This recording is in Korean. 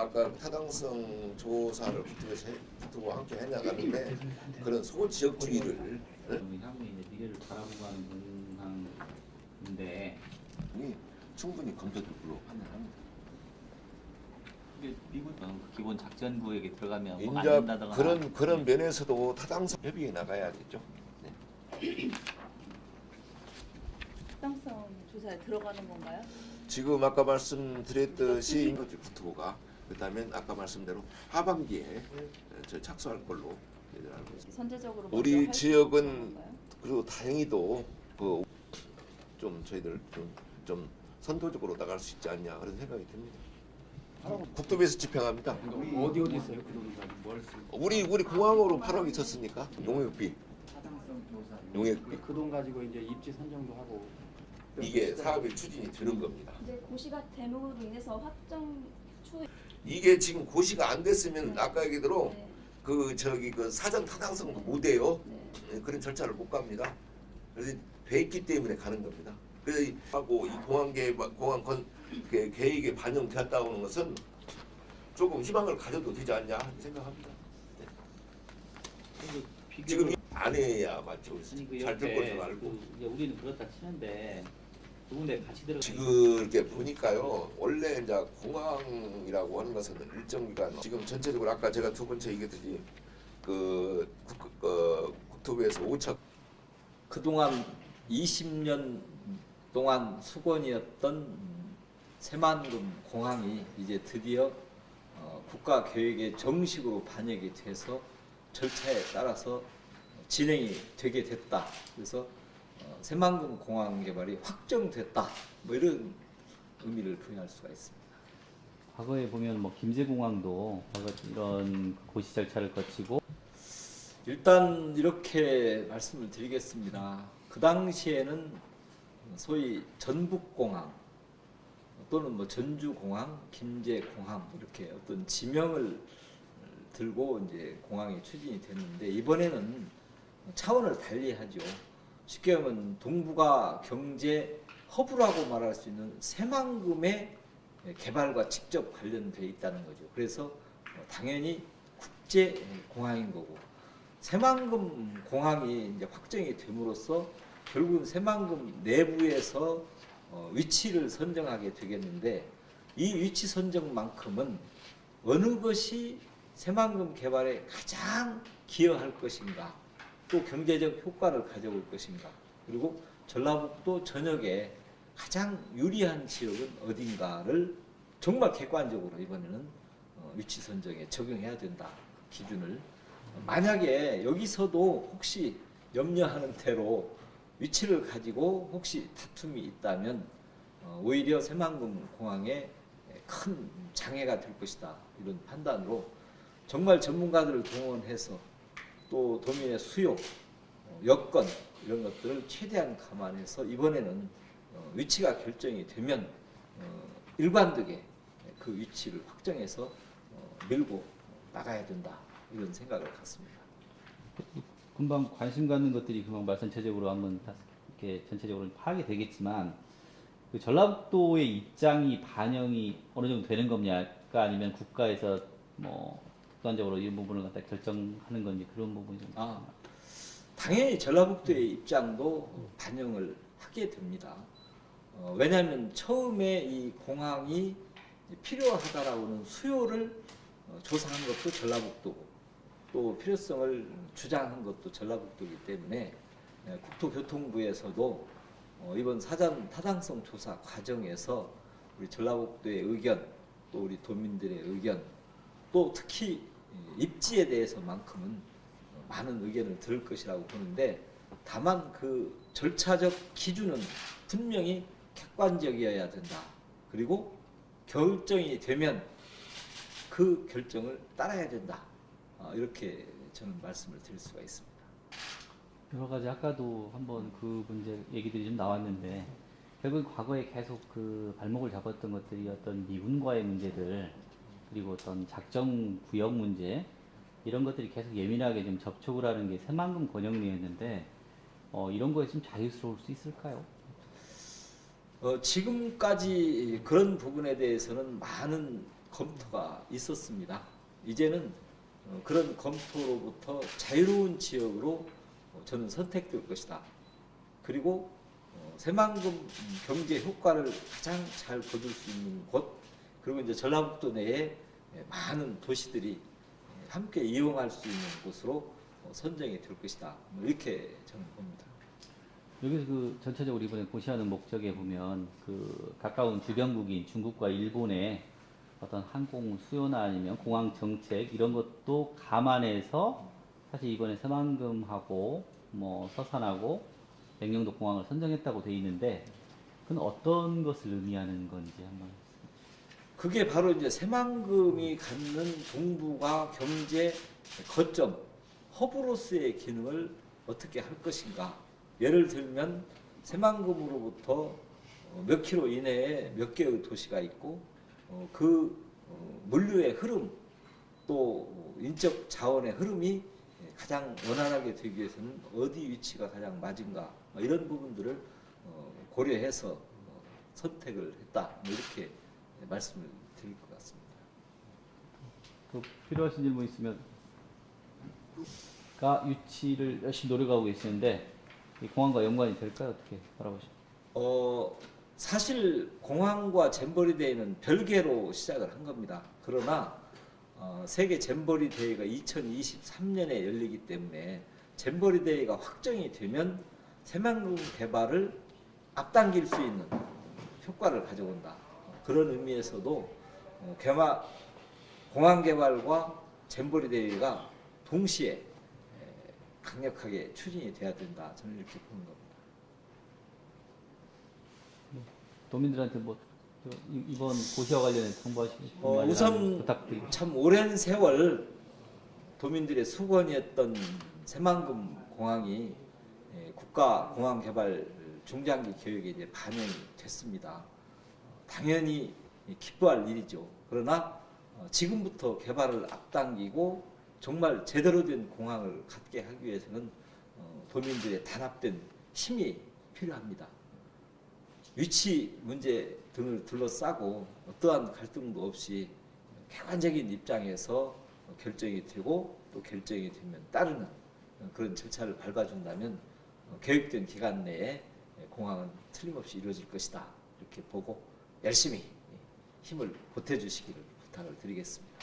아까 타당성 조사를 붙고 함께 해나가는데 그런 소고 지역주의를 향후에 이제 미래를 바라보고 하는 공항인데 충분히 검토적으로 판단합니다. 이게 미국은 기본 작전 구역에 들어가면 뭐 안 인자 된다든가 그런 면에서도 타당성 협의해 나가야겠죠. 타당성 조사에 들어가는 건가요? 지금 아까 말씀드렸듯이 국토가 그다음에 아까 말씀대로 하반기에 저 착수할 걸로 알고 있습니다. 선제적으로 우리 지역은 건가요? 그리고 다행히도 좀 저희들 좀 선도적으로 나갈 수 있지 않냐 그런 생각이 듭니다. 국토부에서 집행합니다. 어디 있어요? 그런 뭘 쓰고? 우리 공항으로 8억이 쳤으니까 용역비 타당성 조사. 용역비 그 돈 가지고 이제 입지 선정도 하고. 이게 사업의 추진이 되는 겁니다. 이제 고시가 됨으로 인해서 확정 추후 이게 지금 고시가 안 됐으면 아까 얘기대로 네. 그 사전 타당성도 못 해요. 네. 그런 절차를 못 갑니다. 그래서 돼 있기 때문에 가는 겁니다. 그래서 하고 이 공항 계획에 반영되었다고 하는 것은 조금 희망을 가져도 되지 않냐 생각합니다. 지금 안 해야 맞죠. 잘 될 거죠 알고. 이제 우리는 그렇다 치는데 두 군데 같이 들어가 지금 이렇게 보니까요. 원래 이제 공항이라고 하는 것은 일정 기간 지금 전체적으로 아까 제가 두 번째 얘기했듯이 국토부에서 5차 그동안 20년 동안 수건이었던 새만금 공항이 이제 드디어 국가 계획에 정식으로 반영이 돼서 절차에 따라서 진행이 되게 됐다. 그래서 새만금 공항 개발이 확정됐다. 뭐 이런 의미를 부여할 수가 있습니다. 과거에 보면 뭐 김제공항도 이런 고시 절차를 거치고 일단 이렇게 말씀을 드리겠습니다. 그 당시에는 소위 전북공항 또는 뭐 전주공항, 김제공항 이렇게 어떤 지명을 들고 이제 공항이 추진이 됐는데 이번에는 차원을 달리하죠. 쉽게 하면 동북아 경제 허브라고 말할 수 있는 새만금의 개발과 직접 관련돼 있다는 거죠. 그래서 당연히 국제 공항인 거고 새만금 공항이 이제 확정이 됨으로써 결국은 새만금 내부에서 위치를 선정하게 되겠는데 이 위치 선정만큼은 어느 것이 새만금 개발에 가장 기여할 것인가 또 경제적 효과를 가져올 것인가 그리고 전라북도 전역에 가장 유리한 지역은 어딘가를 정말 객관적으로 이번에는 위치 선정에 적용해야 된다 기준을 만약에 여기서도 혹시 염려하는 대로 위치를 가지고 혹시 다툼이 있다면 오히려 새만금 공항에 큰 장애가 될 것이다 이런 판단으로 정말 전문가들을 동원해서 또 도민의 수요, 여건 이런 것들을 최대한 감안해서 이번에는 위치가 결정이 되면 일관되게 그 위치를 확정해서 밀고 나가야 된다 이런 생각을 갖습니다. 금방 관심 갖는 것들이 금방 전체적으로 한번 이렇게 전체적으로 파악이 되겠지만 그 전라북도의 입장이 반영이 어느 정도 되는 겁니까? 아니면 국가에서 뭐 주관적으로 이 부분을 갖다 결정하는 건지 그런 부분이 좀 당연히 전라북도의 입장도 반영을 하게 됩니다. 왜냐하면 처음에 이 공항이 필요하다라고는 수요를 조사한 것도 전라북도고 또 필요성을 주장한 것도 전라북도이기 때문에 국토교통부에서도 이번 사전 타당성 조사 과정에서 우리 전라북도의 의견 또 우리 도민들의 의견 또 특히 입지에 대해서만큼은 많은 의견을 들을 것이라고 보는데 다만 그 절차적 기준은 분명히 객관적이어야 된다. 그리고 결정이 되면 그 결정을 따라야 된다. 이렇게 저는 말씀을 드릴 수가 있습니다. 여러 가지 아까도 한번 그 문제 얘기들이 좀 나왔는데 결국 과거에 계속 그 발목을 잡았던 것들이 어떤 미군과의 문제들 그리고 어떤 작정 구역 문제 이런 것들이 계속 예민하게 좀 접촉을 하는 게 새만금 권역리였는데 이런 거에 좀 자유스러울 수 있을까요? 지금까지 그런 부분에 대해서는 많은 검토가 있었습니다. 이제는 그런 검토로부터 자유로운 지역으로 저는 선택될 것이다. 그리고 새만금 경제 효과를 가장 잘 거둘 수 있는 곳, 그리고 이제 전라북도 내에 많은 도시들이 함께 이용할 수 있는 곳으로 선정이 될 것이다. 이렇게 저는 봅니다. 여기서 그 전체적으로 이번에 고시하는 목적에 보면 그 가까운 주변국인 중국과 일본의 어떤 항공 수요나 아니면 공항 정책 이런 것도 감안해서 사실 이번에 새만금하고 뭐 서산하고 백령도 공항을 선정했다고 돼 있는데 그건 어떤 것을 의미하는 건지 한번. 그게 바로 이제 새만금이 갖는 동북아 경제 거점 허브로서의 기능을 어떻게 할 것인가. 예를 들면 새만금으로부터 몇 킬로 이내에 몇 개의 도시가 있고 그 물류의 흐름 또 인적 자원의 흐름이 가장 원활하게 되기 위해서는 어디 위치가 가장 맞은가 이런 부분들을 고려해서 선택을 했다 이렇게 말씀을 드릴 것 같습니다. 또 필요하신 질문 있으면 가 유치를 열심히 노력하고 계시는데 이 공항과 연관이 될까요? 어떻게 바라보십니까? 사실 공항과 잼버리 대회는 별개로 시작을 한 겁니다. 그러나 세계 잼버리 대회가 2023년에 열리기 때문에 잼버리 대회가 확정이 되면 새만금 개발을 앞당길 수 있는 효과를 가져온다. 그런 의미에서도 공항 개발과 잼버리 대회가 동시에 강력하게 추진이 돼야 된다. 저는 이렇게 보는 겁니다. 도민들한테 뭐 이번 고시와 관련해서 정보하시고 싶은 말이나 우선 부탁드립니다. 참 오랜 세월 도민들의 수건이었던 새만금 공항이 국가 공항 개발 중장기 계획에 이제 반영이 됐습니다. 당연히 기뻐할 일이죠. 그러나 지금부터 개발을 앞당기고 정말 제대로 된 공항을 갖게 하기 위해서는 도민들의 단합된 힘이 필요합니다. 위치 문제 등을 둘러싸고 어떠한 갈등도 없이 객관적인 입장에서 결정이 되고 또 결정이 되면 따르는 그런 절차를 밟아준다면 계획된 기간 내에 공항은 틀림없이 이루어질 것이다. 이렇게 보고 열심히 힘을 보태주시기를 부탁을 드리겠습니다.